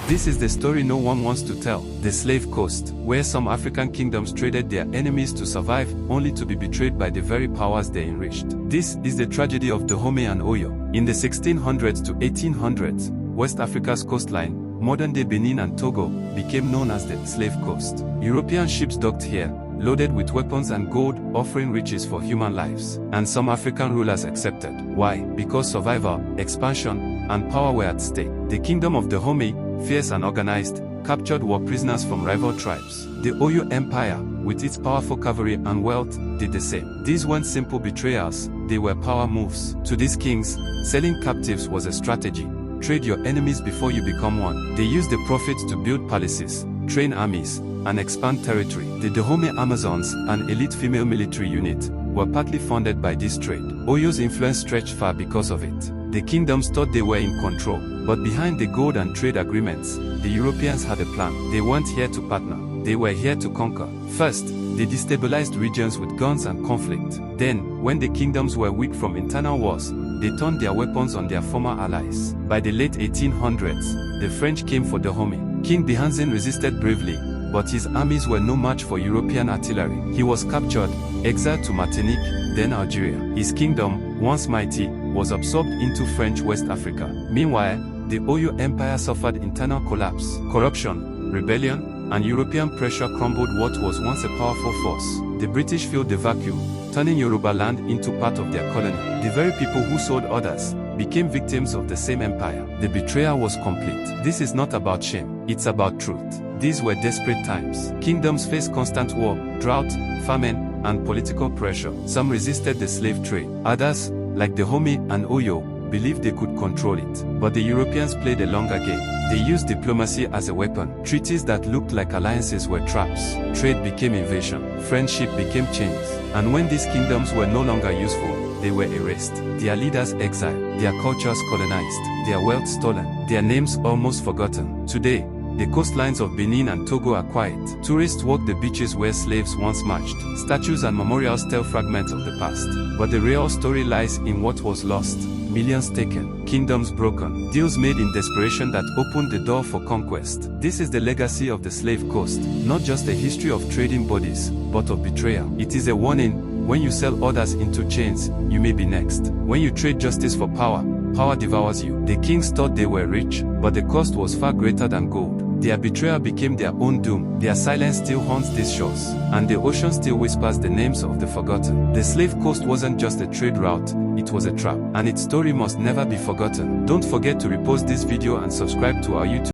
This is the story no one wants to tell, the Slave Coast, where some African kingdoms traded their enemies to survive, only to be betrayed by the very powers they enriched. This is the tragedy of Dahomey and Oyo. In the 1600s to 1800s, West Africa's coastline, modern-day Benin and Togo, became known as the Slave Coast. European ships docked here, loaded with weapons and gold, offering riches for human lives. And some African rulers accepted. Why? Because survival, expansion, and power were at stake. The kingdom of Dahomey, fierce and organized, captured war prisoners from rival tribes. The Oyo Empire, with its powerful cavalry and wealth, did the same. These weren't simple betrayals, they were power moves. To these kings, selling captives was a strategy. Trade your enemies before you become one. They used the profits to build palaces, train armies, and expand territory. The Dahomey Amazons, an elite female military unit, were partly funded by this trade. Oyo's influence stretched far because of it. The kingdoms thought they were in control, but behind the gold and trade agreements, the Europeans had a plan. They weren't here to partner, they were here to conquer. First, they destabilized regions with guns and conflict. Then, when the kingdoms were weak from internal wars, they turned their weapons on their former allies. By the late 1800s, the French came for Dahomey. King Bihanzin resisted bravely, but his armies were no match for European artillery. He was captured, exiled to Martinique, then Algeria. His kingdom, once mighty, was absorbed into French West Africa. Meanwhile, the Oyo Empire suffered internal collapse. Corruption, rebellion, and European pressure crumbled what was once a powerful force. The British filled the vacuum, turning Yoruba land into part of their colony. The very people who sold others became victims of the same empire. The betrayal was complete. This is not about shame, it's about truth. These were desperate times. Kingdoms faced constant war, drought, famine, and political pressure. Some resisted the slave trade. Others, like Dahomey and Oyo, believed they could control it. But the Europeans played a longer game. They used diplomacy as a weapon. Treaties that looked like alliances were traps. Trade became invasion. Friendship became chains. And when these kingdoms were no longer useful, they were erased. Their leaders exiled. Their cultures colonized. Their wealth stolen. Their names almost forgotten. Today, the coastlines of Benin and Togo are quiet. Tourists walk the beaches where slaves once marched. Statues and memorials tell fragments of the past. But the real story lies in what was lost. Millions taken, kingdoms broken, deals made in desperation that opened the door for conquest. This is the legacy of the Slave Coast, not just a history of trading bodies, but of betrayal. It is a warning: when you sell others into chains, you may be next. When you trade justice for power, power devours you. The kings thought they were rich, but the cost was far greater than gold. Their betrayal became their own doom. Their silence still haunts these shores, and the ocean still whispers the names of the forgotten. The Slave Coast wasn't just a trade route, it was a trap, and its story must never be forgotten. Don't forget to repost this video and subscribe to our YouTube